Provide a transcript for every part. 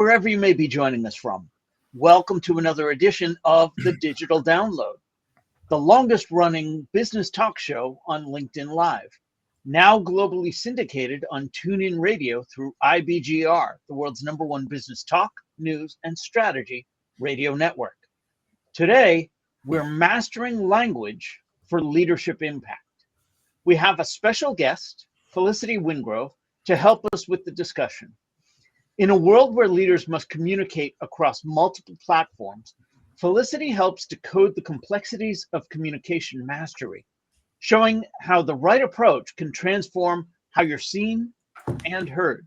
wherever you may be joining us from. Welcome to another edition of The Digital Download, the longest running business talk show on LinkedIn Live, now globally syndicated on TuneIn Radio through IBGR, the world's #1 business talk, news, and strategy radio network. Today, we're mastering language for leadership impact. We have a special guest, Felicity Wingrove, to help us with the discussion. In a world where leaders must communicate across multiple platforms, Felicity helps decode the complexities of communication mastery, showing how the right approach can transform how you're seen and heard.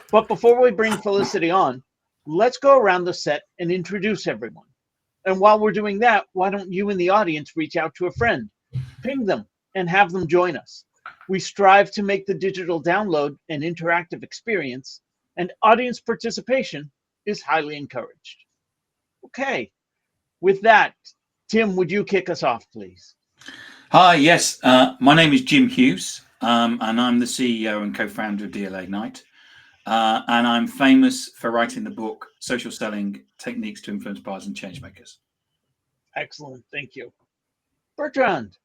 But before we bring Felicity on, let's go around the set and introduce everyone. And while we're doing that, why don't you in the audience reach out to a friend, ping them, and have them join us. We strive to make the digital download an interactive experience, and audience participation is highly encouraged. Okay, with that, Tim, would you kick us off, please? Hi, yes, my name is Jim Hughes, and I'm the CEO and co-founder of DLA Ignite, and I'm famous for writing the book, Social Selling, Techniques to Influence Buyers and Changemakers. Excellent, thank you. Bertrand.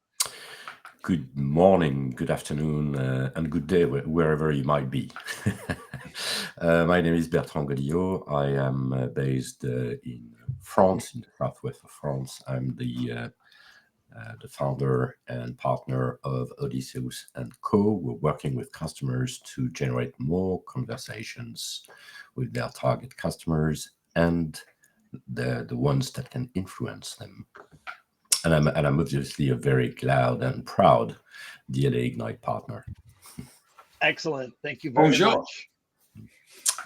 Good morning, good afternoon, and good day, wherever you might be. My name is Bertrand Godillot. I am based in France, in the southwest of France. I'm the founder and partner of Odysseus & Co. We're working with customers to generate more conversations with their target customers and the ones that can influence them. And I'm obviously a very glad and proud DLA Ignite partner. Excellent. Thank you very much.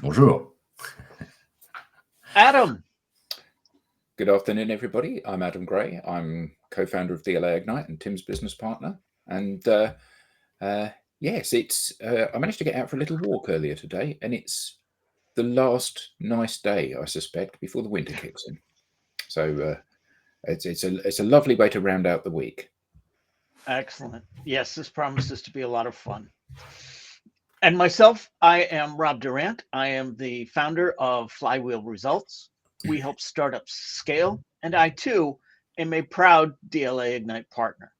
Bonjour. Adam. Good afternoon, everybody. I'm Adam Gray. I'm co-founder of DLA Ignite and Tim's business partner. And yes, I managed to get out for a little walk earlier today, and it's the last nice day, I suspect, before the winter kicks in. So it's a lovely way to round out the week. Excellent. Yes, this promises to be a lot of fun. And myself, I am Rob Durant. I am the founder of Flywheel Results. We help startups scale, and I too am a proud DLA Ignite partner.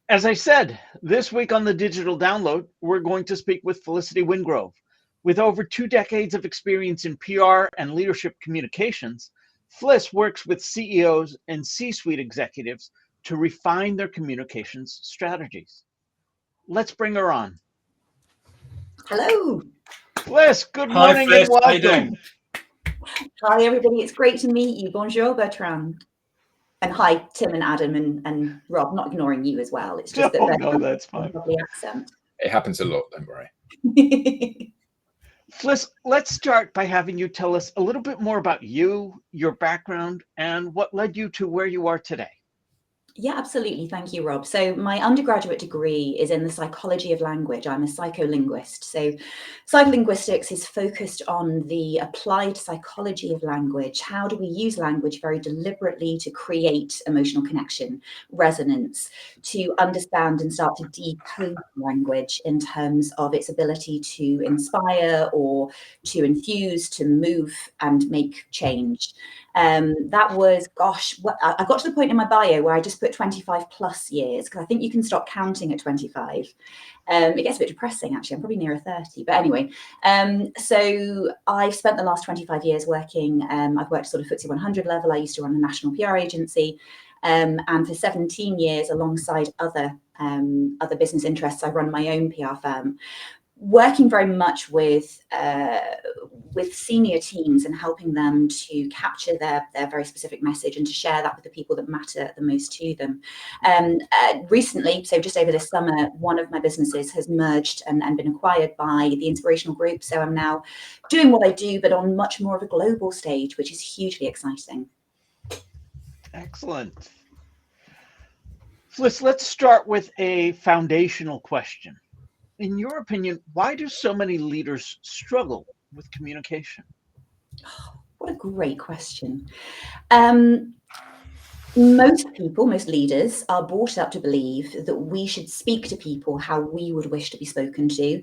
As I said, this week on the Digital Download, we're going to speak with Felicity Wingrove. With over 2 decades of experience in PR and leadership communications, Fliss works with CEOs and C-suite executives to refine their communications strategies. Let's bring her on. Hello. Fliss, good morning. Hi, Fliss. And welcome. How you doing? Hi, everybody. It's great to meet you. Bonjour, Bertrand. And hi, Tim and Adam and Rob. Not ignoring you as well. It's just no, that's fine. Lovely accent. It happens a lot, don't worry. Fliss, let's start by having you tell us a little bit more about you, your background, and what led you to where you are today. Yeah, absolutely. Thank you, Rob. So my undergraduate degree is in the psychology of language. I'm a psycholinguist. So psycholinguistics is focused on the applied psychology of language. How do we use language very deliberately to create emotional connection, resonance, to understand and start to decode language in terms of its ability to inspire or to infuse, to move and make change. That was, I got to the point in my bio where I just put 25 plus years, because I think you can stop counting at 25. It gets a bit depressing, actually. I'm probably nearer 30, but anyway. So I've spent the last 25 years working. I've worked sort of FTSE 100 level. I used to run a national PR agency. And for 17 years, alongside other business interests, I've run my own PR firm, working very much with senior teams and helping them to capture their very specific message and to share that with the people that matter the most to them. Recently, so just over this summer, one of my businesses has merged and been acquired by the Inspirational group. So I'm now doing what I do, but on much more of a global stage, which is hugely exciting. Excellent. Fliss, let's start with a foundational question. In your opinion, why do so many leaders struggle with communication? What a great question. Most people, most leaders are brought up to believe that we should speak to people how we would wish to be spoken to.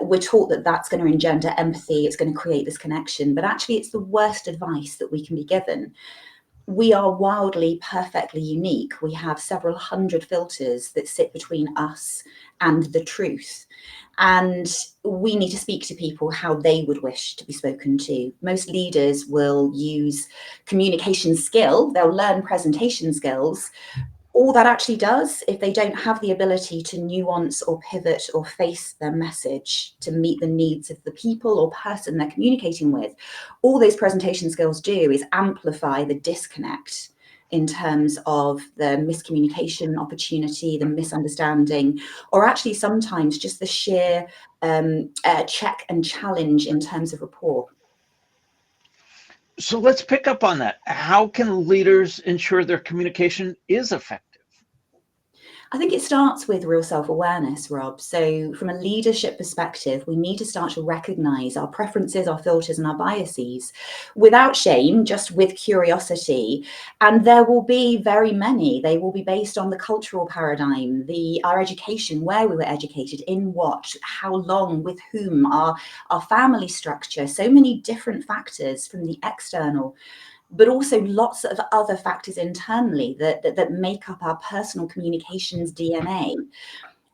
We're taught that that's going to engender empathy, it's going to create this connection, but actually it's the worst advice that we can be given. We are wildly, perfectly unique. We have several hundred filters that sit between us and the truth. And we need to speak to people how they would wish to be spoken to. Most leaders will use communication skill, they'll learn presentation skills. All that actually does, if they don't have the ability to nuance or pivot or face their message to meet the needs of the people or person they're communicating with, all those presentation skills do is amplify the disconnect in terms of the miscommunication opportunity, the misunderstanding, or actually sometimes just the sheer check and challenge in terms of rapport. So let's pick up on that. How can leaders ensure their communication is effective? I think it starts with real self-awareness, Rob. So from a leadership perspective, we need to start to recognize our preferences, our filters, and our biases without shame, just with curiosity. And there will be very many. They will be based on the cultural paradigm, our education, where we were educated, in what, how long, with whom, our family structure, so many different factors from the external, but also lots of other factors internally that make up our personal communications DNA.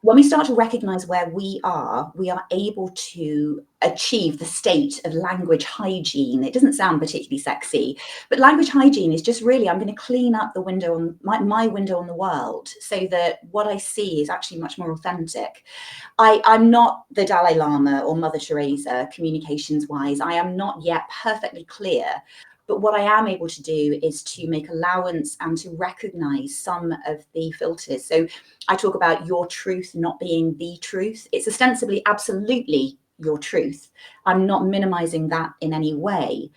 When we start to recognize where we are able to achieve the state of language hygiene. It doesn't sound particularly sexy, but language hygiene is just really, I'm going to clean up the window on my window on the world so that what I see is actually much more authentic. I'm not the Dalai Lama or Mother Teresa communications wise. I am not yet perfectly clear. But what I am able to do is to make allowance and to recognize some of the filters. So I talk about your truth not being the truth. It's ostensibly absolutely your truth. I'm not minimizing that in any way,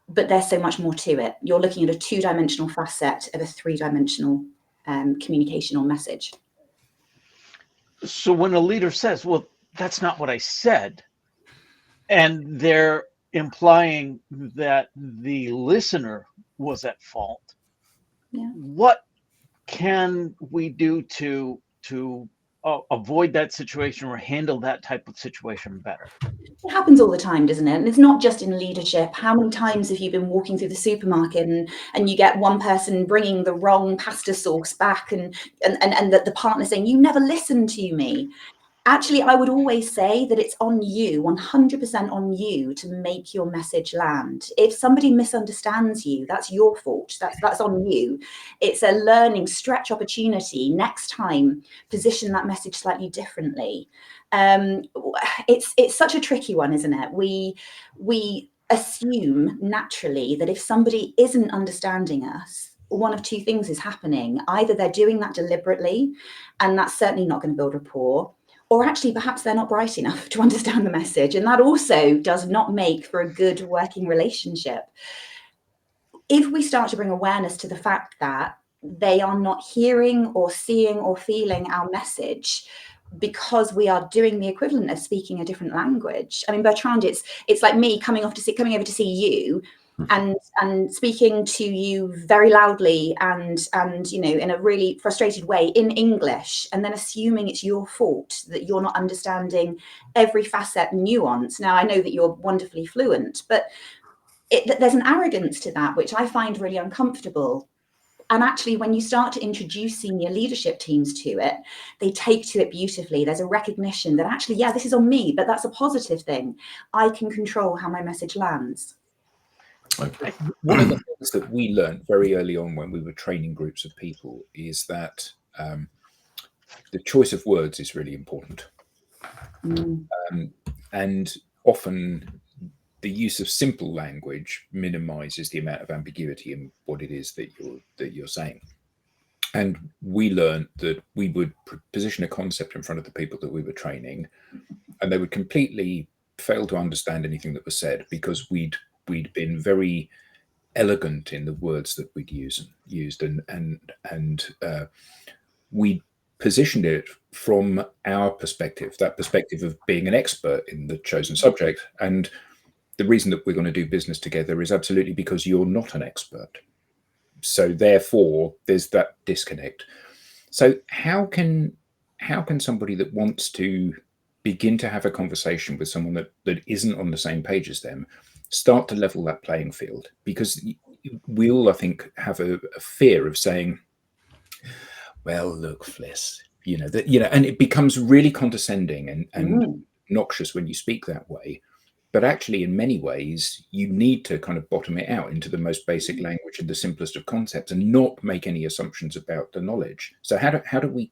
but there's so much more to it. You're looking at a two-dimensional facet of a three-dimensional communication or message. So when a leader says, well, that's not what I said, and they're implying that the listener was at fault, Yeah. what can we do to avoid that situation or handle that type of situation better? It happens all the time, doesn't it? And it's not just in leadership. How many times have you been walking through the supermarket and you get one person bringing the wrong pasta sauce back and the partner saying, you never listened to me? Actually, I would always say that it's on you, 100% on you to make your message land. If somebody misunderstands you, that's your fault. That's on you. It's a learning stretch opportunity. Next time, position that message slightly differently. It's such a tricky one, isn't it? We assume naturally that if somebody isn't understanding us, one of two things is happening. Either they're doing that deliberately, and that's certainly not going to build rapport, or actually perhaps they're not bright enough to understand the message. And that also does not make for a good working relationship. If we start to bring awareness to the fact that they are not hearing or seeing or feeling our message because we are doing the equivalent of speaking a different language. I mean, Bertrand, it's like me coming over to see you and speaking to you very loudly and you know, in a really frustrated way in English, and then assuming it's your fault that you're not understanding every facet and nuance. Now, I know that you're wonderfully fluent, but there's an arrogance to that, which I find really uncomfortable. And actually, when you start to introduce senior leadership teams to it, they take to it beautifully. There's a recognition that actually, yeah, this is on me, but that's a positive thing. I can control how my message lands. Okay. One of the things that we learned very early on when we were training groups of people is that the choice of words is really important. And often the use of simple language minimizes the amount of ambiguity in what it is that you're saying. And we learned that we would position a concept in front of the people that we were training, and they would completely fail to understand anything that was said because we'd been very elegant in the words that we'd used, and we positioned it from our perspective, that perspective of being an expert in the chosen subject. And the reason that we're going to do business together is absolutely because you're not an expert. So therefore, there's that disconnect. So how can somebody that wants to begin to have a conversation with someone that isn't on the same page as them start to level that playing field? Because we all, I think, have a fear of saying, well, look, Fliss, and it becomes really condescending and noxious when you speak that way. But actually, in many ways, you need to kind of bottom it out into the most basic language and the simplest of concepts, and not make any assumptions about the knowledge. So how do we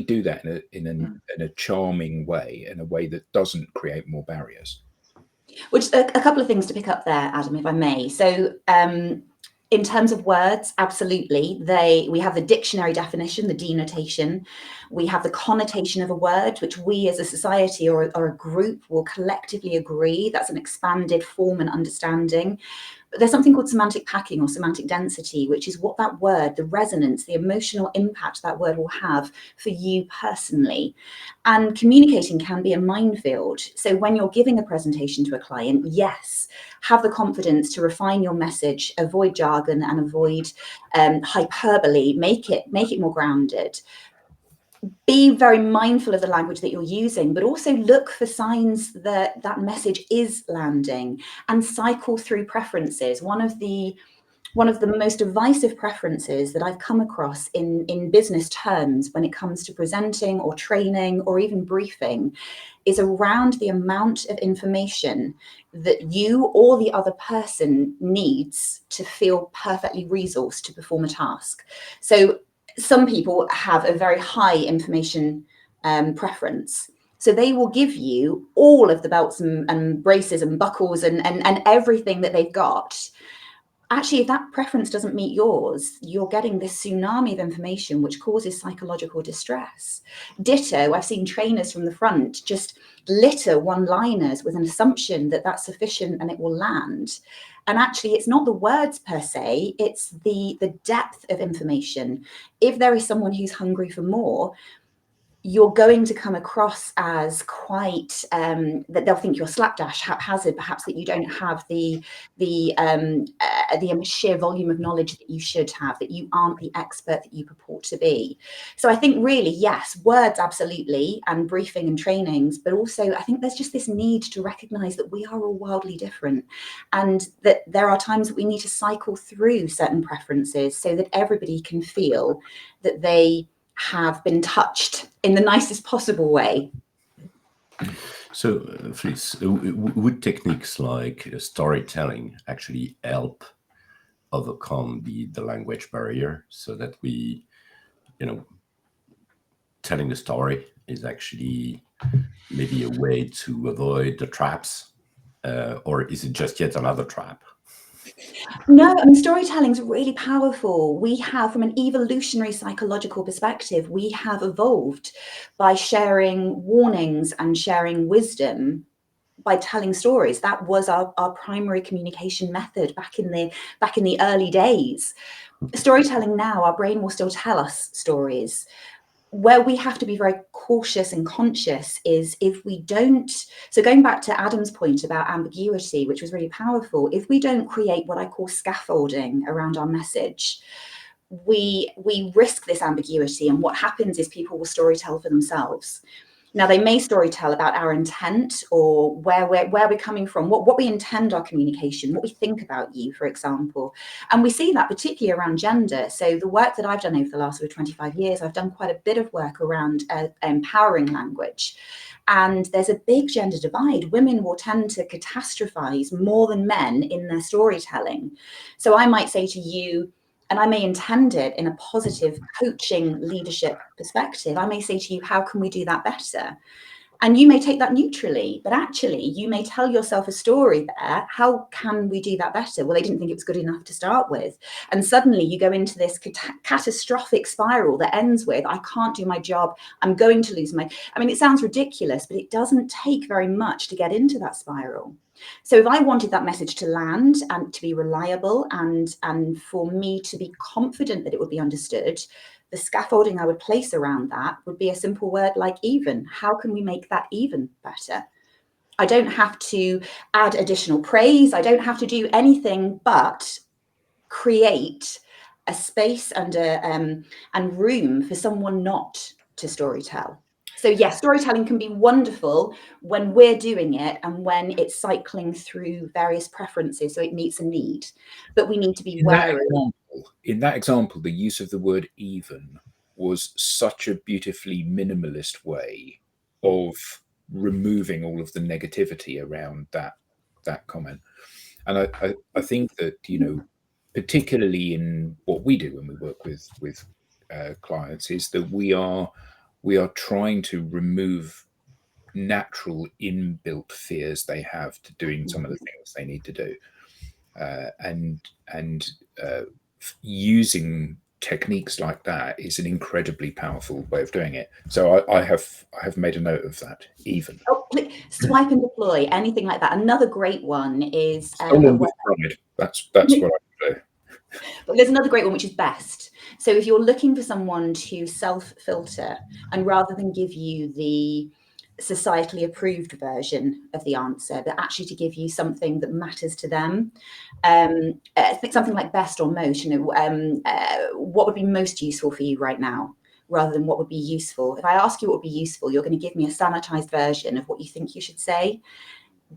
do that in a charming way, in a way that doesn't create more barriers? Which a couple of things to pick up there, Adam, if I may. So in terms of words, absolutely. We have the dictionary definition, the denotation. We have the connotation of a word, which we as a society or a group will collectively agree that's an expanded form and understanding. But there's something called semantic packing or semantic density, which is what that word, the resonance, the emotional impact that word will have for you personally. And communicating can be a minefield. So when you're giving a presentation to a client, yes, have the confidence to refine your message, avoid jargon and avoid hyperbole, make it more grounded. Be very mindful of the language that you're using, but also look for signs that that message is landing, and cycle through preferences. One of the most divisive preferences that I've come across in business terms when it comes to presenting or training or even briefing is around the amount of information that you or the other person needs to feel perfectly resourced to perform a task. So some people have a very high information preference. So they will give you all of the belts and braces and buckles and everything that they've got. Actually, if that preference doesn't meet yours, you're getting this tsunami of information, which causes psychological distress. Ditto, I've seen trainers from the front just litter one-liners with an assumption that that's sufficient and it will land. And actually, it's not the words per se, it's the depth of information. If there is someone who's hungry for more, you're going to come across as quite that they'll think you're slapdash, haphazard, perhaps that you don't have the sheer volume of knowledge that you should have, that you aren't the expert that you purport to be. So I think really, yes, words absolutely, and briefing and trainings, but also I think there's just this need to recognize that we are all wildly different, and that there are times that we need to cycle through certain preferences so that everybody can feel that they have been touched in the nicest possible way. So, Fliss, would techniques like storytelling actually help overcome the language barrier, so that we, telling the story is actually maybe a way to avoid the traps, or is it just yet another trap? No, I mean, storytelling is really powerful. We have, from an evolutionary psychological perspective, we have evolved by sharing warnings and sharing wisdom by telling stories. That was our primary communication method back in the early days. Storytelling now, our brain will still tell us stories. Where we have to be very cautious and conscious is if we don't, so going back to Adam's point about ambiguity, which was really powerful, if we don't create what I call scaffolding around our message, we risk this ambiguity, and what happens is people will storytell for themselves. Now, they may storytell about our intent or where we're coming from, what we intend our communication, what we think about you, for example. And we see that particularly around gender. So the work that I've done over the last 25 years, I've done quite a bit of work around empowering language. And there's a big gender divide. Women will tend to catastrophize more than men in their storytelling. So I might say to you, and I may intend it in a positive coaching leadership perspective, I may say to you, how can we do that better? And you may take that neutrally, but actually you may tell yourself a story there. How can we do that better? Well, they didn't think it was good enough to start with. And suddenly you go into this catastrophic spiral that ends with, I can't do my job. I'm going to lose I mean, it sounds ridiculous, but it doesn't take very much to get into that spiral. So if I wanted that message to land and to be reliable and for me to be confident that it would be understood, the scaffolding I would place around that would be a simple word like even. How can we make that even better? I don't have to add additional praise. I don't have to do anything but create a space and room for someone not to storytell. So yes, storytelling can be wonderful when we're doing it and when it's cycling through various preferences, so it meets a need. But we need to be wary. In that example, the use of the word even was such a beautifully minimalist way of removing all of the negativity around that comment. And I think that, you know, particularly in what we do when we work with clients, is that we are trying to remove natural inbuilt fears they have to doing some of the things they need to do, and using techniques like that is an incredibly powerful way of doing it. So I have made a note of that. Even swipe and deploy, anything like that. Another great one is that's what I do. But there's another great one, which is best. So if you're looking for someone to self-filter, and rather than give you the societally approved version of the answer, but actually to give you something that matters to them, I think something like best or most, you know, what would be most useful for you right now, rather than what would be useful. If I ask you what would be useful, you're going to give me a sanitized version of what you think you should say.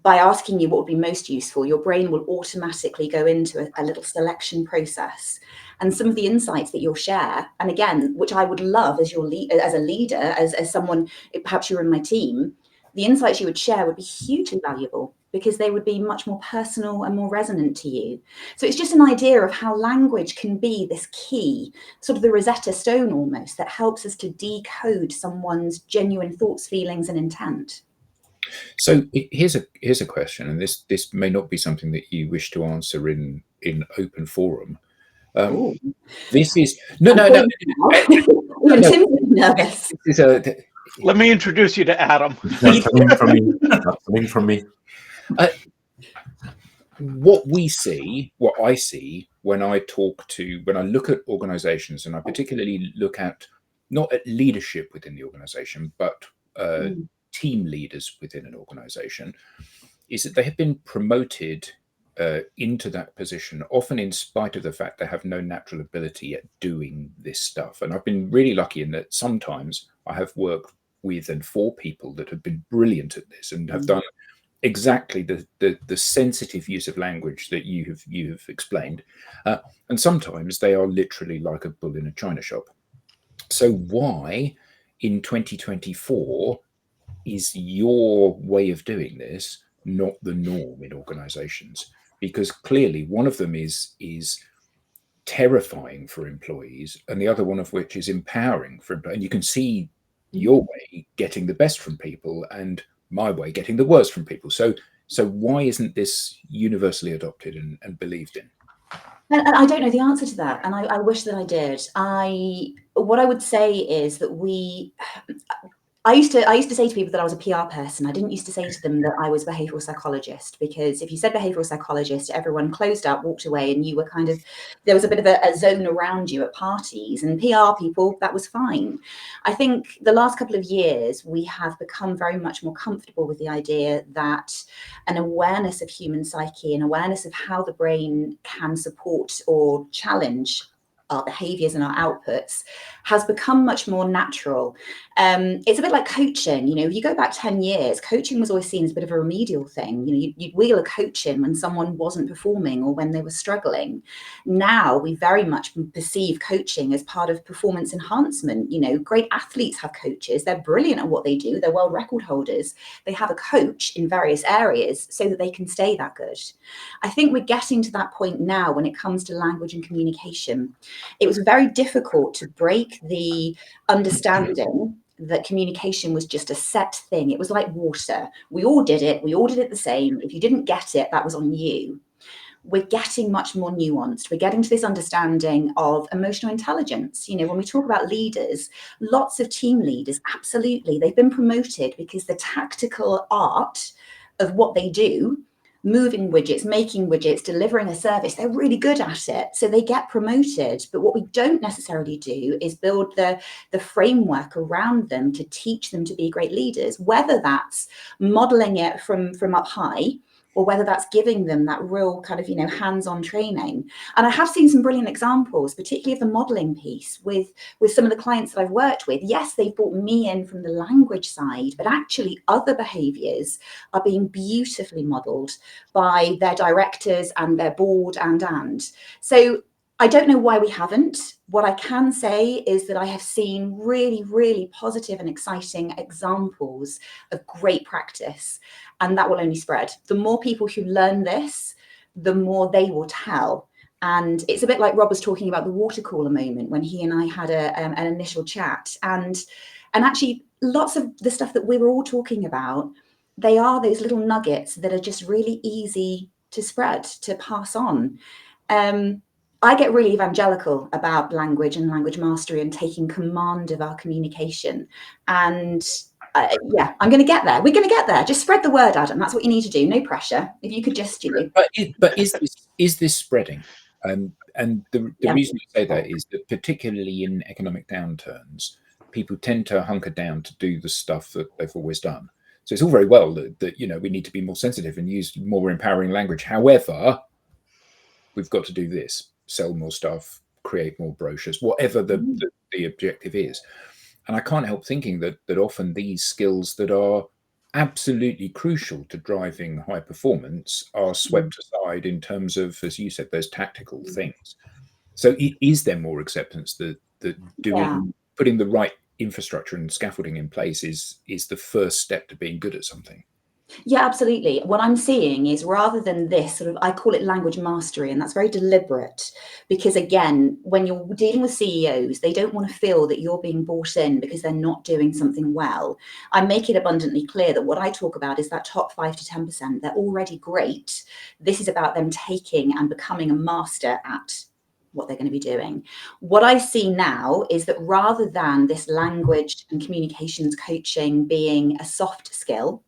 By asking you what would be most useful, your brain will automatically go into a little selection process. And some of the insights that you'll share, and again, which I would love as as a leader, as someone, perhaps you're in my team, the insights you would share would be hugely valuable because they would be much more personal and more resonant to you. So it's just an idea of how language can be this key, sort of the Rosetta Stone almost, that helps us to decode someone's genuine thoughts, feelings, and intent. So here's a question, and this may not be something that you wish to answer in open forum. This is no. Tim's nervous. Let me introduce you to Adam. That's something from me. What I see when I look at organizations, and I particularly look at not at leadership within the organization, but team leaders within an organization, is that they have been promoted into that position, often in spite of the fact they have no natural ability at doing this stuff. And I've been really lucky in that sometimes I have worked with and for people that have been brilliant at this and have done exactly the sensitive use of language that you have explained, and sometimes they are literally like a bull in a china shop. So why in 2024 is your way of doing this not the norm in organizations? Because clearly one of them is terrifying for employees, and the other one of which is empowering for employees. And you can see your way getting the best from people and my way getting the worst from people. So why isn't this universally adopted and believed in? And I don't know the answer to that, and I wish that I did. What I would say is that I used to say to people that I was a PR person. I didn't used to say to them that I was a behavioral psychologist, because if you said behavioral psychologist, everyone closed up, walked away, and you were kind of, there was a bit of a zone around you at parties. And PR people, that was fine. I think the last couple of years, we have become very much more comfortable with the idea that an awareness of human psyche, an awareness of how the brain can support or challenge our behaviors and our outputs has become much more natural. It's a bit like coaching. You know, if you go back 10 years, coaching was always seen as a bit of a remedial thing. You know, you'd wheel a coach in when someone wasn't performing or when they were struggling. Now we very much perceive coaching as part of performance enhancement. You know, great athletes have coaches. They're brilliant at what they do. They're world record holders. They have a coach in various areas so that they can stay that good. I think we're getting to that point now when it comes to language and communication. It was very difficult to break the understanding that communication was just a set thing. It was like water. We all did it. We all did it the same. If you didn't get it, that was on you. We're getting much more nuanced. We're getting to this understanding of emotional intelligence. You know, when we talk about leaders, lots of team leaders, absolutely, they've been promoted because the tactical art of what they do, moving widgets, making widgets, delivering a service, they're really good at it. So they get promoted. But what we don't necessarily do is build the framework around them to teach them to be great leaders, whether that's modeling it from up high or whether that's giving them that real kind of, hands-on training. And I have seen some brilliant examples, particularly of the modeling piece with some of the clients that I've worked with. Yes, they've brought me in from the language side, but actually other behaviors are being beautifully modeled by their directors and their board and. So I don't know why we haven't. What I can say is that I have seen really, really positive and exciting examples of great practice, and that will only spread. The more people who learn this, the more they will tell. And it's a bit like Rob was talking about the water cooler moment when he and I had an initial chat. And actually, lots of the stuff that we were all talking about, they are those little nuggets that are just really easy to spread, to pass on. I get really evangelical about language and language mastery and taking command of our communication. And yeah, I'm going to get there. We're going to get there. Just spread the word, Adam. That's what you need to do. No pressure. If you could just, But is this spreading? And the reason I say that is that particularly in economic downturns, people tend to hunker down to do the stuff that they've always done. So it's all very well that we need to be more sensitive and use more empowering language. However, we've got to do this: sell more stuff, create more brochures, whatever the objective is. And I can't help thinking that often these skills that are absolutely crucial to driving high performance are swept aside in terms of, as you said, those tactical things. So is there more acceptance that putting the right infrastructure and scaffolding in place is the first step to being good at something? Yeah, absolutely. What I'm seeing is, rather than this sort of, I call it language mastery, and that's very deliberate, because again, when you're dealing with CEOs, they don't want to feel that you're being bought in because they're not doing something well. I make it abundantly clear that what I talk about is that top 5 to 10%. They're already great. This is about them taking and becoming a master at what they're going to be doing. What I see now is that rather than this language and communications coaching being a soft skill,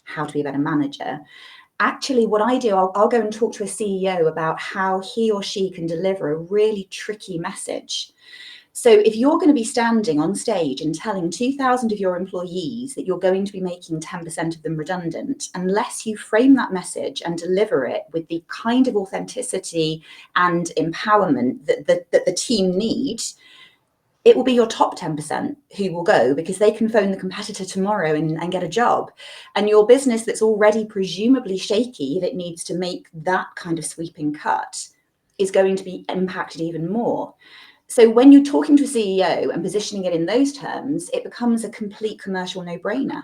how to be a better manager, actually what I do, I'll go and talk to a CEO about how he or she can deliver a really tricky message. So if you're going to be standing on stage and telling 2,000 of your employees that you're going to be making 10% of them redundant, unless you frame that message and deliver it with the kind of authenticity and empowerment that the team need, it will be your top 10% who will go, because they can phone the competitor tomorrow and get a job. And your business that's already presumably shaky, that needs to make that kind of sweeping cut, is going to be impacted even more. So when you're talking to a CEO and positioning it in those terms, it becomes a complete commercial no-brainer.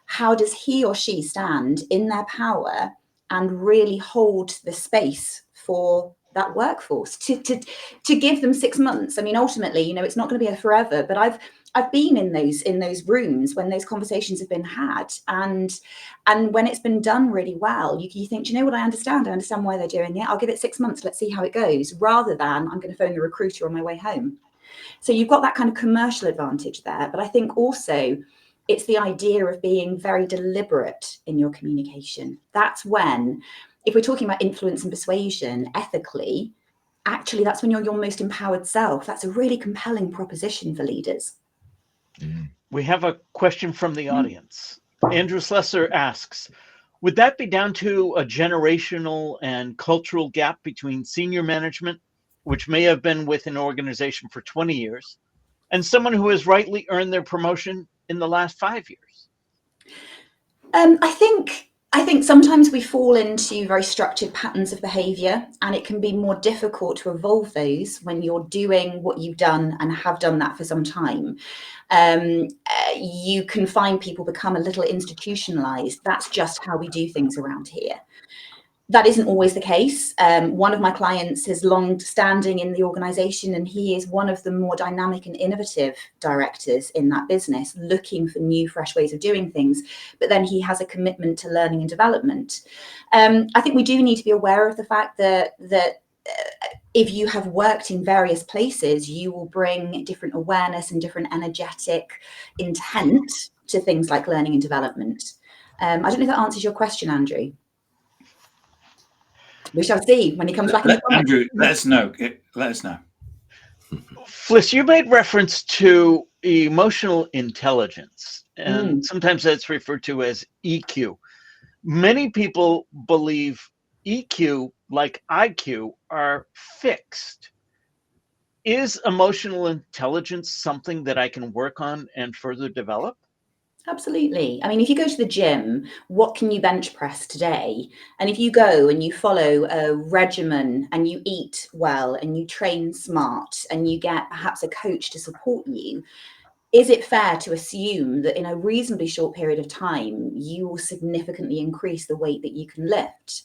How does he or she stand in their power and really hold the space for that workforce to give them 6 months? I mean, ultimately, it's not going to be a forever, but I've been in those rooms when those conversations have been had, and when it's been done really well, you think, you know what, I understand why they're doing it. I'll give it 6 months. Let's see how it goes, rather than I'm going to phone the recruiter on my way home. So you've got that kind of commercial advantage there. But I think also it's the idea of being very deliberate in your communication. That's when, if we're talking about influence and persuasion ethically, actually that's when you're your most empowered self. That's a really compelling proposition for leaders. We have a question from the audience. Andrew Slesser asks, would that be down to a generational and cultural gap between senior management, which may have been with an organization for 20 years, and someone who has rightly earned their promotion in the last 5 years? I think sometimes we fall into very structured patterns of behavior, and it can be more difficult to evolve those when you're doing what you've done and have done that for some time. You can find people become a little institutionalized. That's just how we do things around here. That isn't always the case. One of my clients is long standing in the organization, and he is one of the more dynamic and innovative directors in that business, looking for new, fresh ways of doing things. But then he has a commitment to learning and development. I think we do need to be aware of the fact that if you have worked in various places, you will bring different awareness and different energetic intent to things like learning and development. I don't know if that answers your question, Andrew. We shall see when he comes back. Andrew, let us know. Let us know. Fliss, you made reference to emotional intelligence, and sometimes that's referred to as EQ. Many people believe EQ, like IQ, are fixed. Is emotional intelligence something that I can work on and further develop? Absolutely. I mean, if you go to the gym, what can you bench press today? And if you go and you follow a regimen and you eat well and you train smart and you get perhaps a coach to support you, is it fair to assume that in a reasonably short period of time, you will significantly increase the weight that you can lift?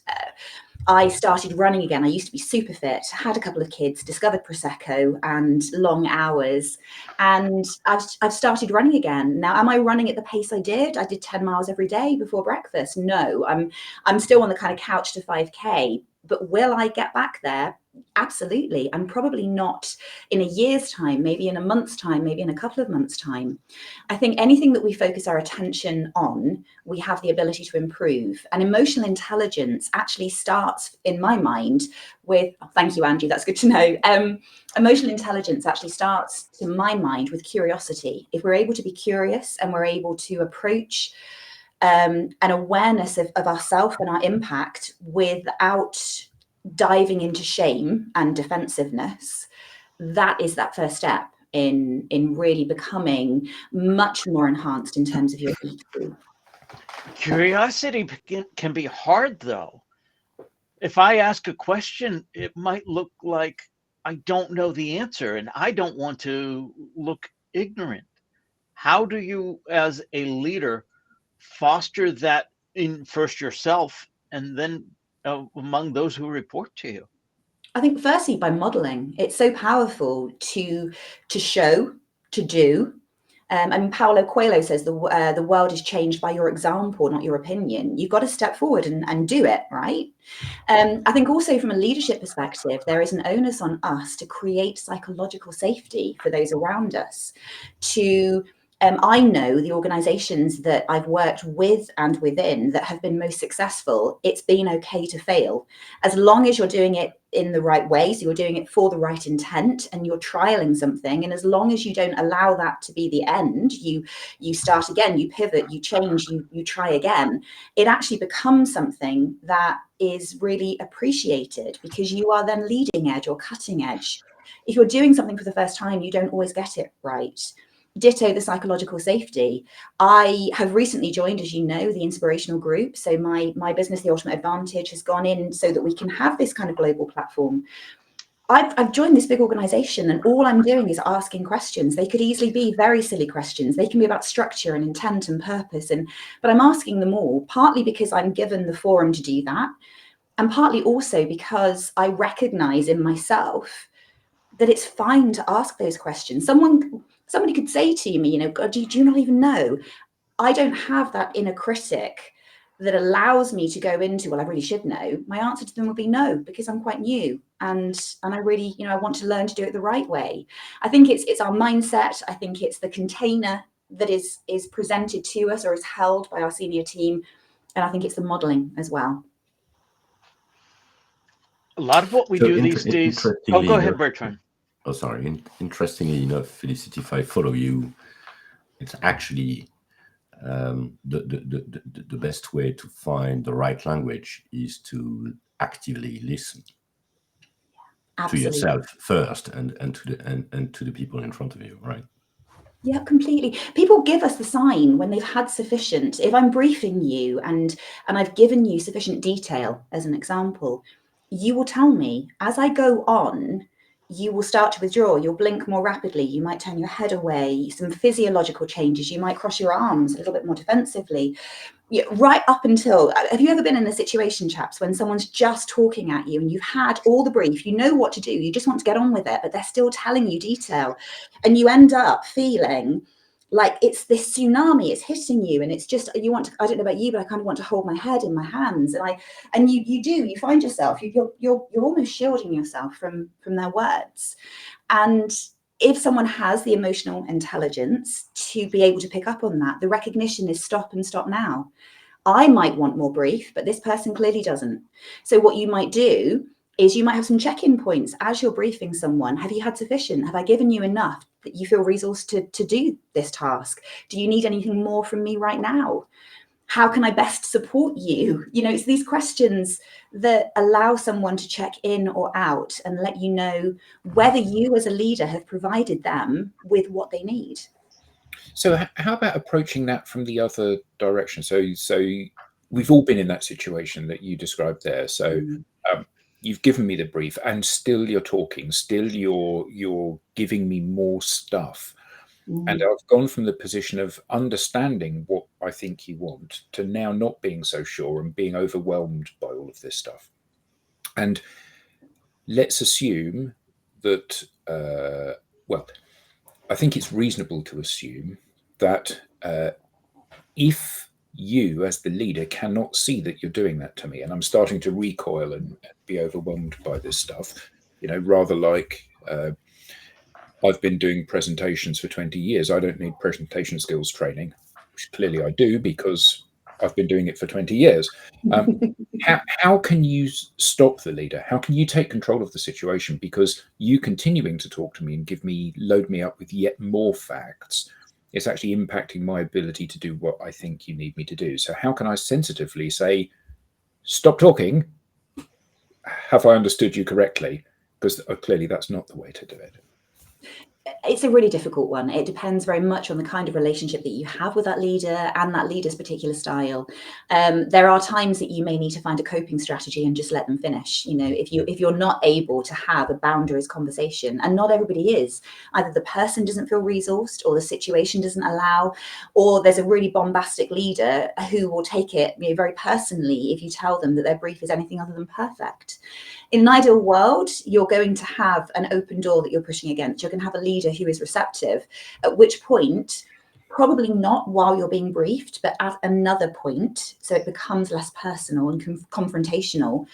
I started running again. I used to be super fit, had a couple of kids, discovered Prosecco and long hours, and I've started running again. Now, am I running at the pace I did? I did 10 miles every day before breakfast. No, I'm still on the kind of couch to 5K, but will I get back there? Absolutely. And probably not in a year's time, maybe in a month's time, maybe in a couple of months' time. I think anything that we focus our attention on, we have the ability to improve. And emotional intelligence actually starts, in my mind, with, oh, thank you, Angie, that's good to know. Emotional intelligence actually starts, to my mind, with curiosity. If we're able to be curious and we're able to approach an awareness of ourselves and our impact without diving into shame and defensiveness, that is that first step in really becoming much more enhanced in terms of your EQ. Curiosity can be hard, though. If I ask a question, it might look like I don't know the answer, and I don't want to look ignorant. How do you, as a leader, foster that in first yourself and then among those who report to you? I think firstly by modeling. It's so powerful to show, to do. I mean, Paulo Coelho says the world is changed by your example, not your opinion. You've got to step forward and do it, right? I think also from a leadership perspective, there is an onus on us to create psychological safety for those around us. I know the organizations that I've worked with and within that have been most successful, it's been okay to fail. As long as you're doing it in the right way, so you're doing it for the right intent and you're trialing something, and as long as you don't allow that to be the end, you start again, you pivot, you change, you try again, it actually becomes something that is really appreciated because you are then leading edge or cutting edge. If you're doing something for the first time, you don't always get it right. Ditto the psychological safety. I have recently joined, as you know, the Inspirational group. So my business, The Ultimate Advantage, has gone in so that we can have this kind of global platform. I've joined this big organization and all I'm doing is asking questions. They could easily be very silly questions. They can be about structure and intent and purpose. But I'm asking them all, partly because I'm given the forum to do that, and partly also because I recognize in myself that it's fine to ask those questions. Somebody could say to me, God, do you not even know? I don't have that inner critic that allows me to go into, well, I really should know. My answer to them would be no, because I'm quite new. And I really, I want to learn to do it the right way. I think it's our mindset. I think it's the container that is presented to us or is held by our senior team. And I think it's the modeling as well. A lot of what we do these days. Oh, go ahead, Bertrand. Oh, sorry. Interestingly enough, Felicity, if I follow you, it's actually the best way to find the right language is to actively listen. Absolutely. To yourself first and to the people in front of you, right? Yeah, completely. People give us the sign when they've had sufficient. If I'm briefing you and I've given you sufficient detail, as an example, you will tell me. As I go on, you will start to withdraw. You'll blink more rapidly. You might turn your head away. Some physiological changes. You might cross your arms a little bit more defensively. Yeah, right up until, have you ever been in a situation, chaps, when someone's just talking at you and you've had all the brief, you know what to do, you just want to get on with it, but they're still telling you detail, and you end up feeling like it's this tsunami, it's hitting you, and it's just, you want to, I don't know about you, but I kind of want to hold my head in my hands, and you find yourself, you're almost shielding yourself from their words. And if someone has the emotional intelligence to be able to pick up on that, the recognition is stop and stop now. I might want more brief, but this person clearly doesn't. So what you might do is you might have some check-in points as you're briefing someone. Have you had sufficient? Have I given you enough that you feel resourced to do this task? Do you need anything more from me right now? How can I best support you? You know, it's these questions that allow someone to check in or out and let you know whether you as a leader have provided them with what they need. So how about approaching that from the other direction? So we've all been in that situation that you described there. So you've given me the brief, and still you're talking, still you're giving me more stuff. And I've gone from the position of understanding what I think you want to now not being so sure and being overwhelmed by all of this stuff. And let's assume that, well, I think it's reasonable to assume that if you as the leader cannot see that you're doing that to me, and I'm starting to recoil and be overwhelmed by this stuff, you know, rather like I've been doing presentations for 20 years. I don't need presentation skills training, which clearly I do because I've been doing it for 20 years. How can you stop the leader? How can you take control of the situation? Because you continuing to talk to me and load me up with yet more facts, it's actually impacting my ability to do what I think you need me to do. So how can I sensitively say, stop talking? Have I understood you correctly? Because clearly that's not the way to do it. It's a really difficult one. It depends very much on the kind of relationship that you have with that leader and that leader's particular style. There are times that you may need to find a coping strategy and just let them finish. You know, if you're not able to have a boundaries conversation, and not everybody is, either the person doesn't feel resourced, or the situation doesn't allow, or there's a really bombastic leader who will take it, you know, very personally if you tell them that their brief is anything other than perfect. In an ideal world, you're going to have an open door that you're pushing against. You're going to have a leader who is receptive, at which point, probably not while you're being briefed, but at another point, so it becomes less personal and confrontational,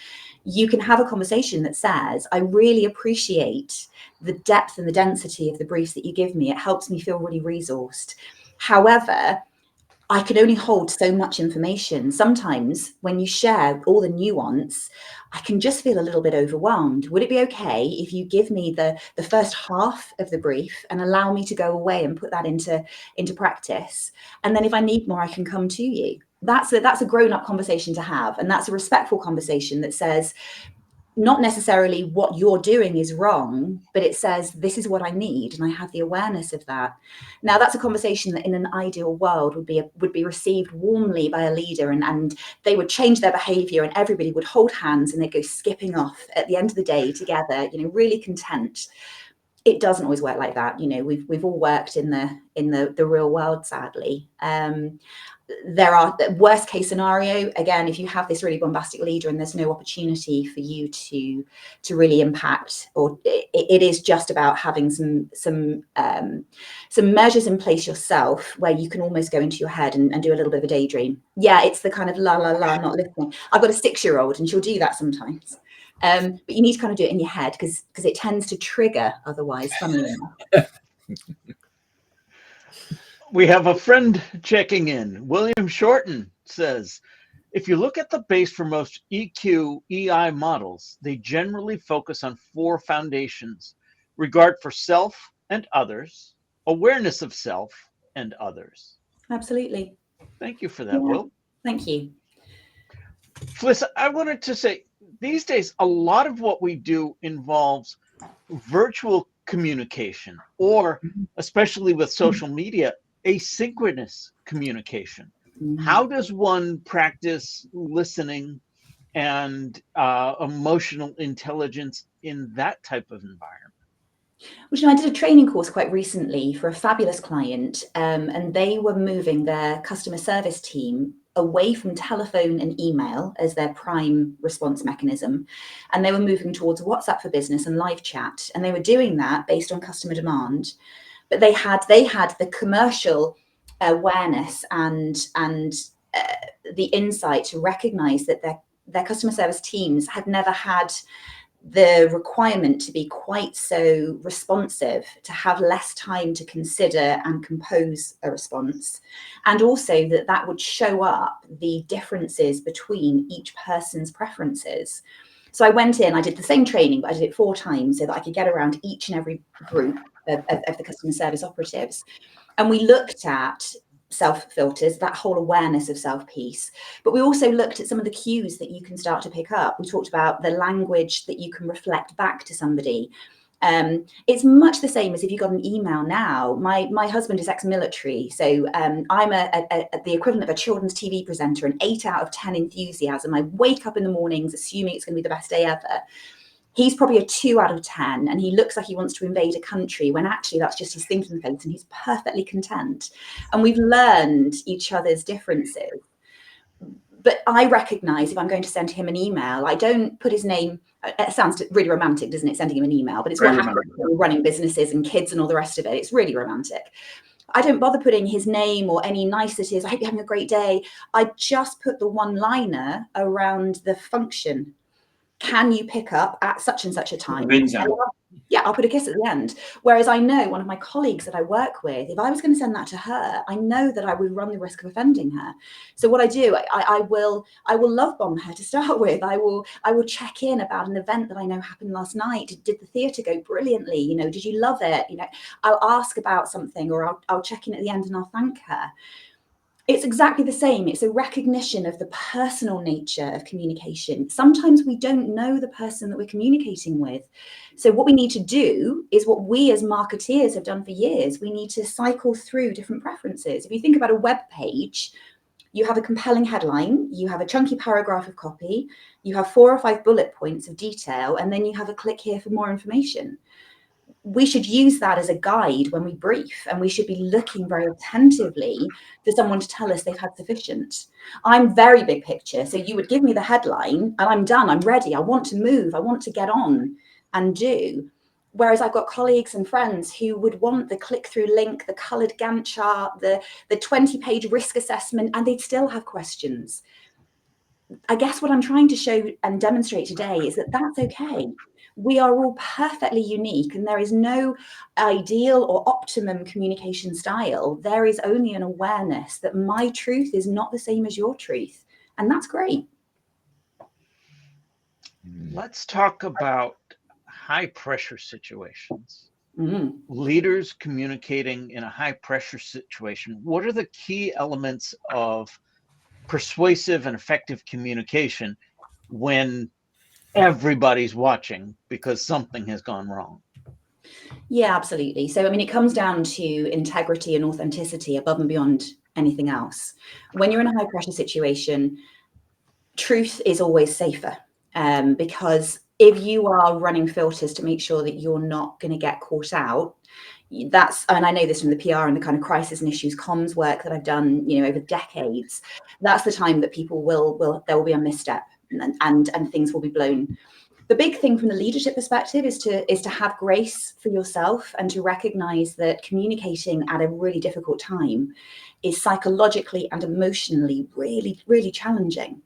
you can have a conversation that says, I really appreciate the depth and the density of the briefs that you give me. It helps me feel really resourced. However, I can only hold so much information. Sometimes when you share all the nuance, I can just feel a little bit overwhelmed. Would it be okay if you give me the first half of the brief and allow me to go away and put that into practice? And then if I need more, I can come to you. That's a grown-up conversation to have. And that's a respectful conversation that says, not necessarily what you're doing is wrong, but it says, this is what I need. And I have the awareness of that. Now, that's a conversation that in an ideal world would be received warmly by a leader, and they would change their behavior and everybody would hold hands and they'd go skipping off at the end of the day together, you know, really content. It doesn't always work like that. You know, we've all worked in the real world, sadly. There are the worst case scenario, again, if you have this really bombastic leader and there's no opportunity for you to really impact, or it is just about having some measures in place yourself where you can almost go into your head and do a little bit of a daydream. Yeah, it's the kind of la la la, not listening. I've got a 6-year-old and she'll do that sometimes. But you need to kind of do it in your head because it tends to trigger otherwise, funnily enough. We have a friend checking in. William Shorten says, if you look at the base for most EQ, EI models, they generally focus on 4 foundations: regard for self and others, awareness of self and others. Absolutely. Thank you for that, Will. Thank you. Fliss, I wanted to say, these days, a lot of what we do involves virtual communication, or especially with social media, asynchronous communication. How does one practice listening and emotional intelligence in that type of environment? Well, you know, I did a training course quite recently for a fabulous client, and they were moving their customer service team away from telephone and email as their prime response mechanism, and they were moving towards WhatsApp for Business and live chat, and they were doing that based on customer demand. But they had the commercial awareness and the insight to recognize that their customer service teams had never had the requirement to be quite so responsive, to have less time to consider and compose a response, and also that would show up the differences between each person's preferences. So I went in, I did the same training, but I did it 4 times so that I could get around each and every group of the customer service operatives. And we looked at self filters, that whole awareness of self piece. But we also looked at some of the cues that you can start to pick up. We talked about the language that you can reflect back to somebody. It's much the same as if you got an email now. My husband is ex-military, so I'm the equivalent of a children's TV presenter, an 8 out of 10 enthusiasm. I wake up in the mornings assuming it's going to be the best day ever. He's probably a 2 out of 10, and he looks like he wants to invade a country when actually that's just his thinking face, and he's perfectly content. And we've learned each other's differences. But I recognize if I'm going to send him an email, I don't put his name. It sounds really romantic, doesn't it, sending him an email? But it's what happens when we're running businesses and kids and all the rest of it. It's really romantic. I don't bother putting his name or any niceties. I hope you're having a great day. I just put the one-liner around the function. Can you pick up at such and such a time? Yeah, I'll put a kiss at the end. Whereas I know one of my colleagues that I work with, if I was going to send that to her, I know that I would run the risk of offending her. So what I do, I will love bomb her to start with. I will check in about an event that I know happened last night. Did the theatre go brilliantly? You know, did you love it? You know, I'll ask about something, or I'll check in at the end and I'll thank her. It's exactly the same. It's a recognition of the personal nature of communication. Sometimes we don't know the person that we're communicating with. So what we need to do is what we as marketeers have done for years. We need to cycle through different preferences. If you think about a web page, you have a compelling headline, you have a chunky paragraph of copy, you have 4 or 5 bullet points of detail, and then you have a click here for more information. We should use that as a guide when we brief, and we should be looking very attentively for someone to tell us they've had sufficient. I'm very big picture. So you would give me the headline and I'm done. I'm ready. I want to move. I want to get on and do. Whereas I've got colleagues and friends who would want the click-through link, the coloured Gantt chart, the 20-page risk assessment, and they'd still have questions. I guess what I'm trying to show and demonstrate today is that that's okay. We are all perfectly unique, and there is no ideal or optimum communication style. There is only an awareness that my truth is not the same as your truth, and that's great. Let's talk about high pressure situations. Leaders communicating in a high pressure situation. What are the key elements of persuasive and effective communication when everybody's watching because something has gone wrong? Yeah, absolutely. So, I mean, it comes down to integrity and authenticity above and beyond anything else. When you're in a high pressure situation, truth is always safer, because if you are running filters to make sure that you're not going to get caught out, that's, and I know this from the PR and the kind of crisis and issues comms work that I've done, you know, over decades, that's the time that people there will be a misstep and things will be blown. The big thing from the leadership perspective is to have grace for yourself and to recognize that communicating at a really difficult time is psychologically and emotionally really, really challenging.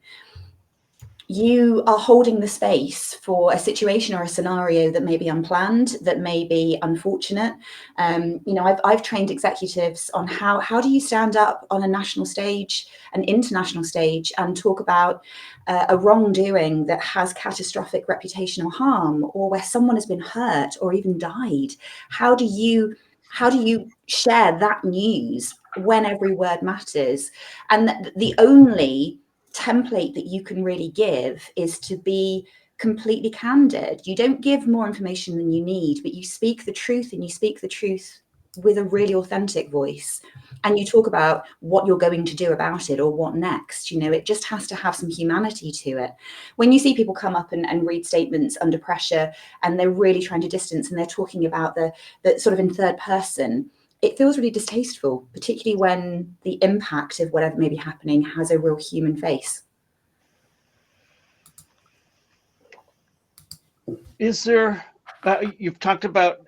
You are holding the space for a situation or a scenario that may be unplanned, that may be unfortunate. You know, I've trained executives on how do you stand up on a national stage, an international stage, and talk about a wrongdoing that has catastrophic reputational harm, or where someone has been hurt or even died. How do you share that news when every word matters? And the only template that you can really give is to be completely candid. You don't give more information than you need, but you speak the truth, and you speak the truth with a really authentic voice, and you talk about what you're going to do about it or what next. You know, it just has to have some humanity to it. When you see people come up and read statements under pressure and they're really trying to distance and they're talking about the sort of in third person, it feels really distasteful, particularly when the impact of whatever may be happening has a real human face. Is there, you've talked about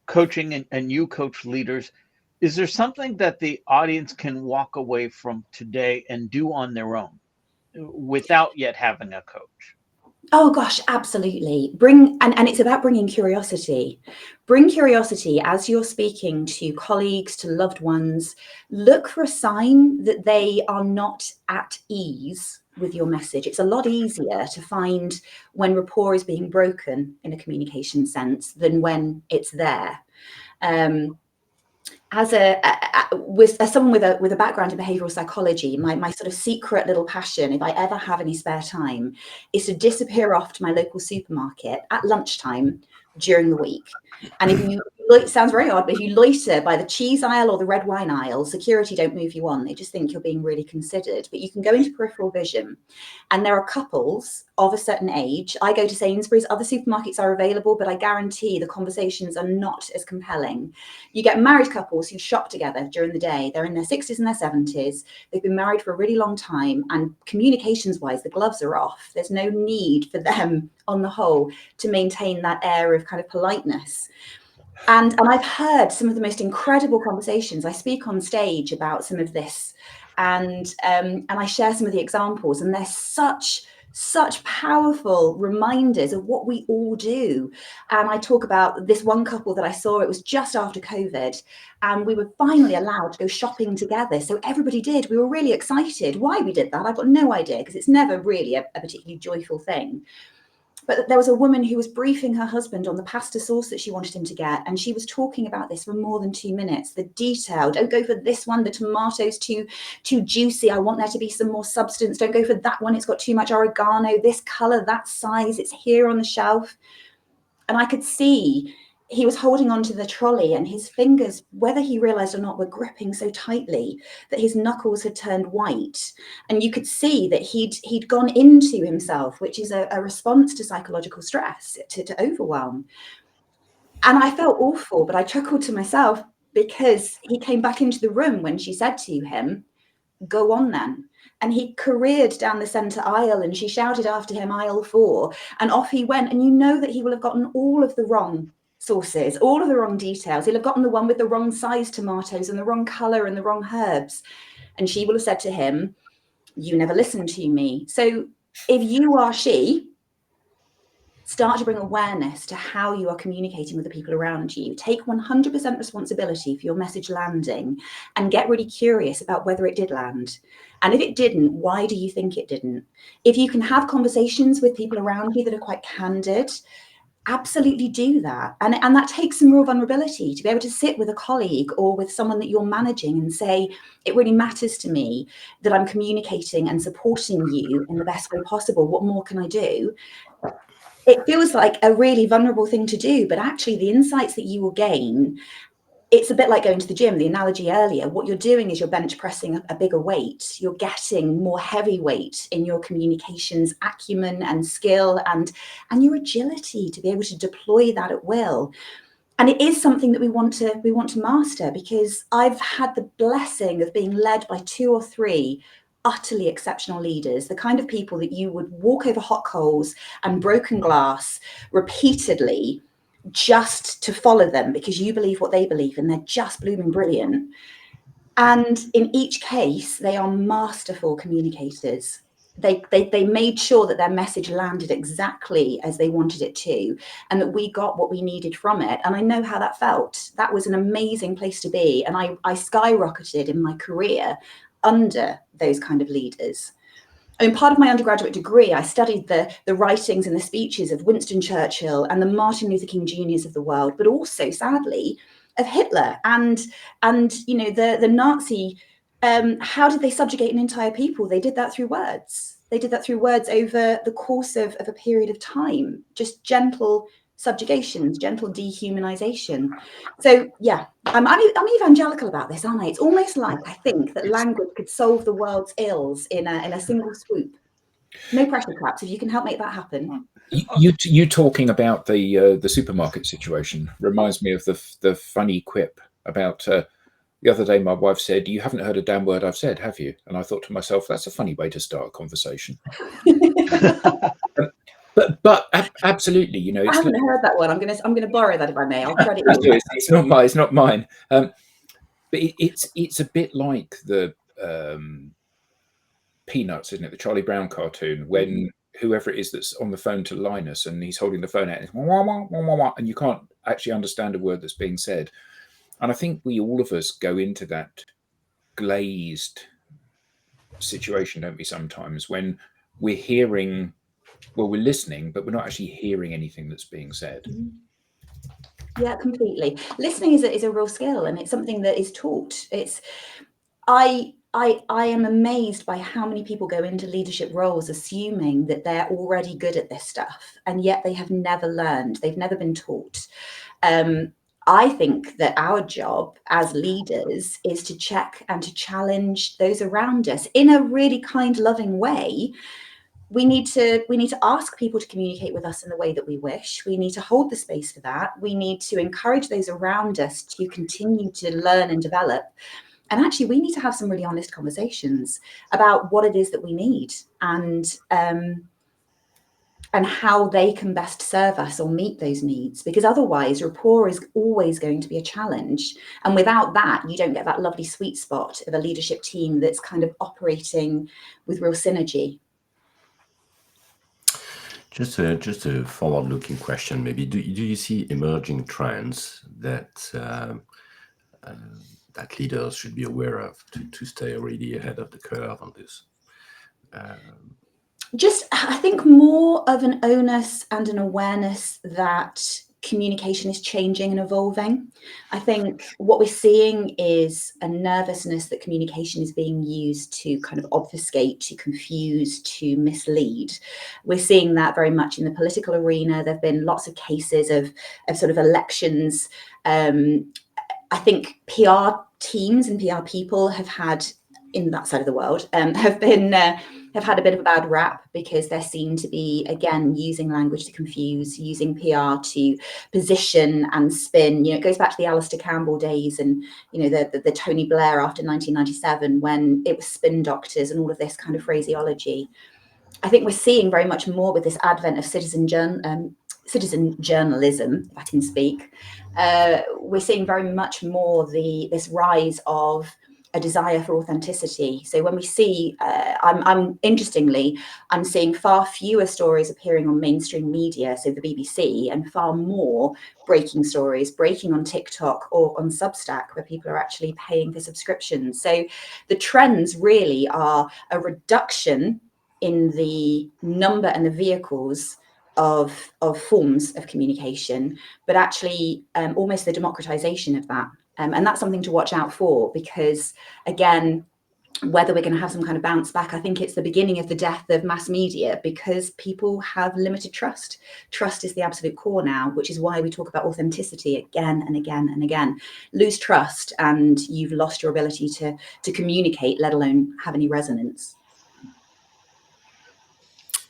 coaching and you coach leaders. Is there something that the audience can walk away from today and do on their own without yet having a coach? Oh gosh, absolutely. And it's about bringing curiosity. Bring curiosity as you're speaking to colleagues, to loved ones. Look for a sign that they are not at ease with your message. It's a lot easier to find when rapport is being broken in a communication sense than when it's there. as someone with a background in behavioral psychology, my sort of secret little passion, if I ever have any spare time, is to disappear off to my local supermarket at lunchtime during the week. And if you, it sounds very odd, but if you loiter by the cheese aisle or the red wine aisle, security don't move you on. They just think you're being really considered. But you can go into peripheral vision, and there are couples of a certain age. I go to Sainsbury's, other supermarkets are available, but I guarantee the conversations are not as compelling. You get married couples who shop together during the day. They're in their 60s and their 70s. They've been married for a really long time, and communications-wise, the gloves are off. There's no need for them, on the whole, to maintain that air of kind of politeness. And I've heard some of the most incredible conversations. I speak on stage about some of this, and I share some of the examples, and they're such powerful reminders of what we all do. And I talk about this one couple that I saw. It was just after COVID, and we were finally allowed to go shopping together. So everybody did. We were really excited. Why we did that, I've got no idea, because it's never really a particularly joyful thing. But there was a woman who was briefing her husband on the pasta sauce that she wanted him to get. And she was talking about this for more than 2 minutes. The detail, don't go for this one. The tomato's too juicy. I want there to be some more substance. Don't go for that one. It's got too much oregano, this color, that size. It's here on the shelf. And I could see he was holding onto the trolley, and his fingers, whether he realized or not, were gripping so tightly that his knuckles had turned white. And you could see that he'd gone into himself, which is a response to psychological stress, to overwhelm. And I felt awful, but I chuckled to myself, because he came back into the room when she said to him, "Go on then." And he careered down the center aisle, and she shouted after him, "Aisle 4," and off he went. And you know that he will have gotten all of the wrong sauces, all of the wrong details. He'll have gotten the one with the wrong size tomatoes and the wrong color and the wrong herbs. And she will have said to him, "You never listened to me." So if you are she, start to bring awareness to how you are communicating with the people around you. Take 100% responsibility for your message landing, and get really curious about whether it did land. And if it didn't, why do you think it didn't? If you can have conversations with people around you that are quite candid, absolutely do that. And that takes some real vulnerability to be able to sit with a colleague or with someone that you're managing and say, "It really matters to me that I'm communicating and supporting you in the best way possible. What more can I do?" It feels like a really vulnerable thing to do, but actually the insights that you will gain, it's a bit like going to the gym, the analogy earlier. What you're doing is you're bench pressing a bigger weight. You're getting more heavy weight in your communications acumen and skill and your agility to be able to deploy that at will. And it is something that we want to master, because I've had the blessing of being led by 2 or 3 utterly exceptional leaders, the kind of people that you would walk over hot coals and broken glass repeatedly just to follow them, because you believe what they believe and they're just blooming brilliant. And in each case, they are masterful communicators. They made sure that their message landed exactly as they wanted it to, and that we got what we needed from it. And I know how that felt. That was an amazing place to be. And I skyrocketed in my career under those kind of leaders. I mean, part of my undergraduate degree, I studied the writings and the speeches of Winston Churchill and the Martin Luther King Jr.'s of the world, but also, sadly, of Hitler and you know, the Nazi. How did they subjugate an entire people? They did that through words. They did that through words over the course of a period of time, just gentle subjugations, gentle dehumanization. So yeah, I'm evangelical about this, aren't I? It's almost like I think that language could solve the world's ills in a single swoop. No pressure claps if you can help make that happen. You talking about the supermarket situation reminds me of the funny quip about the other day. My wife said, "You haven't heard a damn word I've said, have you?" And I thought to myself, that's a funny way to start a conversation. But absolutely, you know, I haven't heard that one. I'm gonna borrow that if I may. I'll credit you. It's not mine. But it's a bit like the Peanuts, isn't it? The Charlie Brown cartoon, when whoever it is that's on the phone to Linus and he's holding the phone out and, wah, wah, wah, wah, wah, and you can't actually understand a word that's being said. And I think all of us go into that glazed situation, don't we, sometimes, when we're hearing, well, we're listening, but we're not actually hearing anything that's being said. Yeah, completely. Listening is a real skill, and it's something that is taught. I am amazed by how many people go into leadership roles assuming that they're already good at this stuff, and yet they have never learned. They've never been taught. I think that our job as leaders is to check and to challenge those around us in a really kind, loving way. We need to ask people to communicate with us in the way that we wish. We need to hold the space for that. We need to encourage those around us to continue to learn and develop. And actually, we need to have some really honest conversations about what it is that we need, and how they can best serve us or meet those needs, because otherwise rapport is always going to be a challenge. And without that, you don't get that lovely sweet spot of a leadership team that's kind of operating with real synergy. Just a forward-looking question, maybe. Do you see emerging trends that that leaders should be aware of to stay really ahead of the curve on this? Just, I think, more of an onus and an awareness that communication is changing and evolving. I think what we're seeing is a nervousness that communication is being used to kind of obfuscate, to confuse, to mislead. We're seeing that very much in the political arena. There have been lots of cases of sort of elections. I think PR teams and PR people have had, in that side of the world, have had a bit of a bad rap because they're seen to be, again, using language to confuse, using PR to position and spin. It goes back to the Alistair Campbell days and, the Tony Blair after 1997, when it was spin doctors and all of this kind of phraseology. I think we're seeing very much more with this advent of citizen journalism, if I can speak. We're seeing very much more this rise of a desire for authenticity. So when we see, I'm seeing far fewer stories appearing on mainstream media, so the BBC, and far more breaking stories breaking on TikTok or on Substack, where people are actually paying for subscriptions. So the trends really are a reduction in the number and the vehicles of forms of communication, but actually almost the democratization of that. And that's something to watch out for, because, again, whether we're going to have some kind of bounce back, I think it's the beginning of the death of mass media, because people have limited trust. Trust is the absolute core now, which is why we talk about authenticity again and again and again. Lose trust and you've lost your ability to communicate, let alone have any resonance.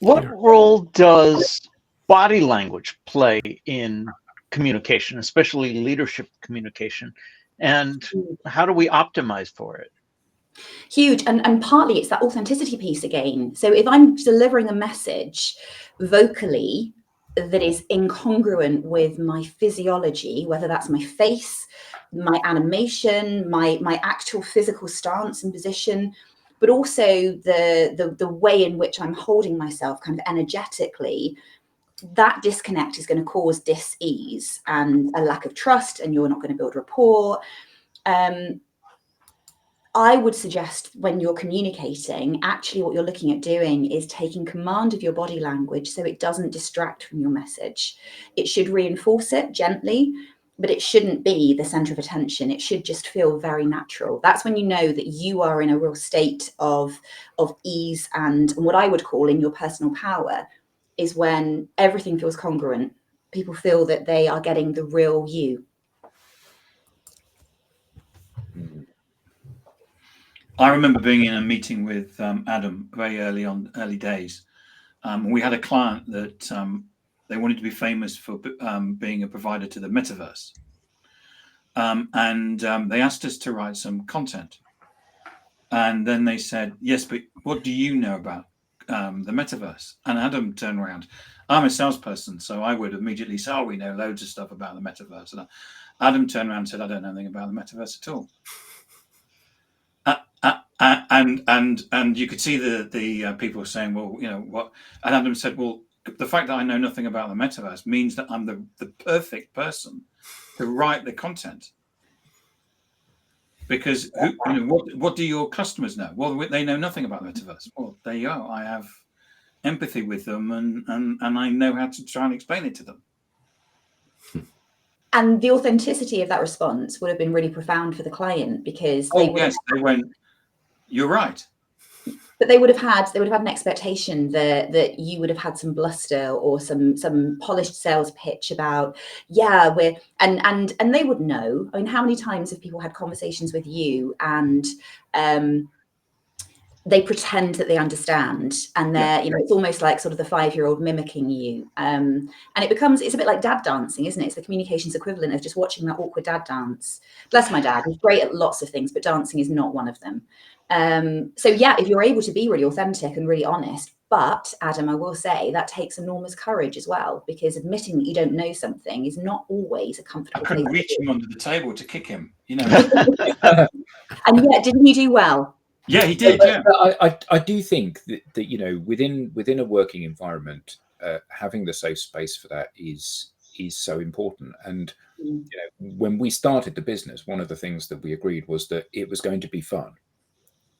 What role does body language play in communication, especially leadership communication? And how do we optimize for it? Huge. And partly it's that authenticity piece again. So if I'm delivering a message vocally that is incongruent with my physiology, whether that's my face, my animation, my actual physical stance and position, but also the way in which I'm holding myself kind of energetically, that disconnect is going to cause dis-ease and a lack of trust, and you're not going to build rapport. I would suggest, when you're communicating, actually what you're looking at doing is taking command of your body language so it doesn't distract from your message. It should reinforce it gently, but it shouldn't be the center of attention. It should just feel very natural. That's when you know that you are in a real state of ease, and what I would call in your personal power is when everything feels congruent. People feel that they are getting the real you. I remember being in a meeting with Adam very early days. We had a client that they wanted to be famous for being a provider to the metaverse. And they asked us to write some content. And then they said, yes, but what do you know about the metaverse? And Adam turned around. I'm a salesperson, so I would immediately say, we know loads of stuff about the metaverse. And Adam turned around and said, I don't know anything about the metaverse at all. And you could see the people saying, well, what? And Adam said, well, the fact that I know nothing about the metaverse means that I'm the perfect person to write the content. Because what do your customers know? Well, they know nothing about the metaverse. Well, there you go. I have empathy with them, and I know how to try and explain it to them. And the authenticity of that response would have been really profound for the client, because they went, you're right. But they would have had an expectation that you would have had some bluster or some polished sales pitch about, yeah, and they would know. I mean, how many times have people had conversations with you and they pretend that they understand, and they're, it's almost like sort of the 5-year-old mimicking you, and it's a bit like dad dancing, isn't it? It's the communications equivalent of just watching that awkward dad dance. Bless my dad, he's great at lots of things, but dancing is not one of them. So yeah, if you're able to be really authentic and really honest, but Adam, I will say that takes enormous courage as well, because admitting that you don't know something is not always a comfortable. I couldn't reach him under the table to kick him, And yet, didn't you do well? Yeah, he did. I do think that within a working environment, having the safe space for that is so important. And when we started the business, one of the things that we agreed was that it was going to be fun.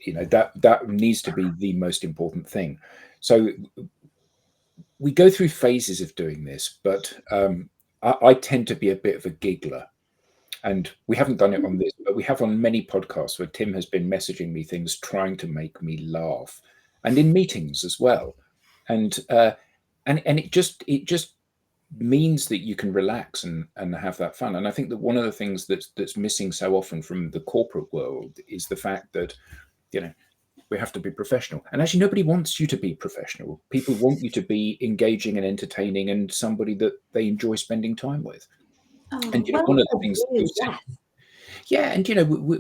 That needs to be the most important thing. So we go through phases of doing this, but I tend to be a bit of a giggler. And we haven't done it on this, but we have on many podcasts where Tim has been messaging me things trying to make me laugh, and in meetings as well. And it just means that you can relax and have that fun. And I think that one of the things that's missing so often from the corporate world is the fact that, we have to be professional. And actually, nobody wants you to be professional. People want you to be engaging and entertaining and somebody that they enjoy spending time with. And one of the things,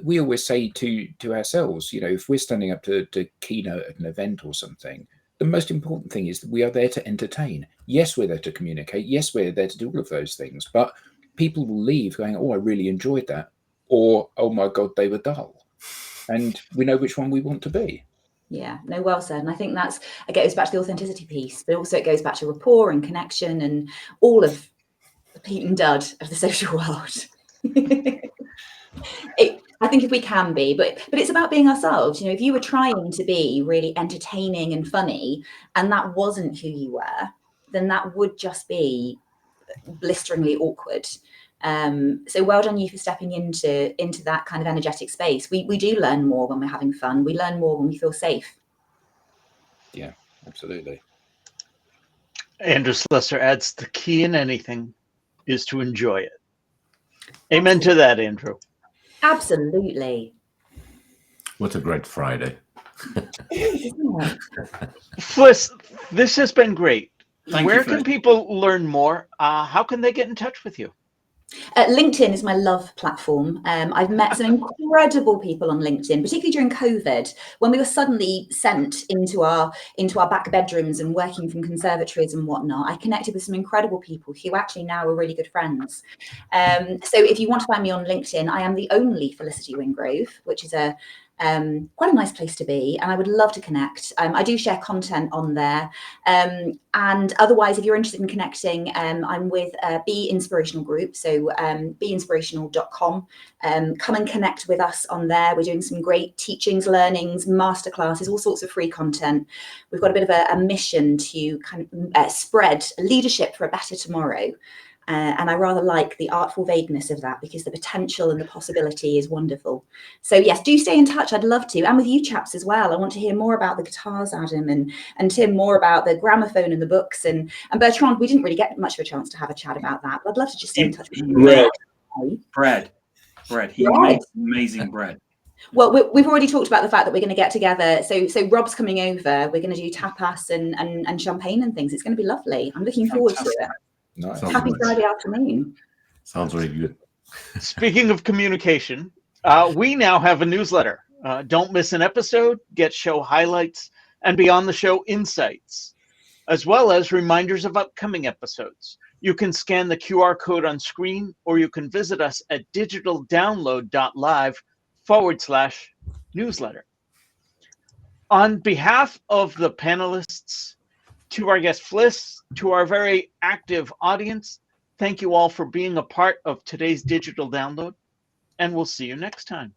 we always say to ourselves, if we're standing up to keynote at an event or something, the most important thing is that we are there to entertain. Yes, we're there to communicate. Yes, we're there to do all of those things. But people will leave going, "Oh, I really enjoyed that," or "Oh my God, they were dull." And we know which one we want to be. Yeah, no, well said. And I think it goes back to the authenticity piece, but also it goes back to rapport and connection and all of the Pete and Dud of the social world. I think if we can be, but it's about being ourselves. If you were trying to be really entertaining and funny and that wasn't who you were, then that would just be blisteringly awkward. So well done you for stepping into that kind of energetic space. We do learn more when we're having fun. We learn more when we feel safe. Yeah, absolutely. Andrew Slessor adds, the key in anything is to enjoy it. Amen to that, Andrew. Absolutely. What a great Friday. Fliss, this has been great. Where can Fliss. people learn more? How can they get in touch with you? LinkedIn is my love platform. I've met some incredible people on LinkedIn, particularly during COVID, when we were suddenly sent into our back bedrooms and working from conservatories and whatnot. I connected with some incredible people who actually now are really good friends. So if you want to find me on LinkedIn, I am the only Felicity Wingrove, which is quite a nice place to be, and I would love to connect. I do share content on there, and otherwise, if you're interested in connecting, I'm with Be Inspirational Group, so beinspirational.com. Come and connect with us on there. We're doing some great teachings, learnings, masterclasses, all sorts of free content. We've got a bit of a mission to kind of spread leadership for a better tomorrow. And I rather like the artful vagueness of that, because the potential and the possibility is wonderful. So yes, do stay in touch. I'd love to. And with you chaps as well. I want to hear more about the guitars, Adam, and Tim, more about the gramophone and the books. And Bertrand, we didn't really get much of a chance to have a chat about that. But I'd love to just stay in touch with you. Bread. He makes amazing bread. Well, we've already talked about the fact that we're going to get together. So Rob's coming over. We're going to do tapas and champagne and things. It's going to be lovely. I'm looking forward to it. Nice. Happy Friday afternoon. Sounds really good. Speaking of communication, we now have a newsletter. Don't miss an episode, get show highlights, and beyond the show insights, as well as reminders of upcoming episodes. You can scan the QR code on screen, or you can visit us at digitaldownload.live/newsletter. On behalf of the panelists, to our guest Fliss, to our very active audience, thank you all for being a part of today's digital download, and we'll see you next time.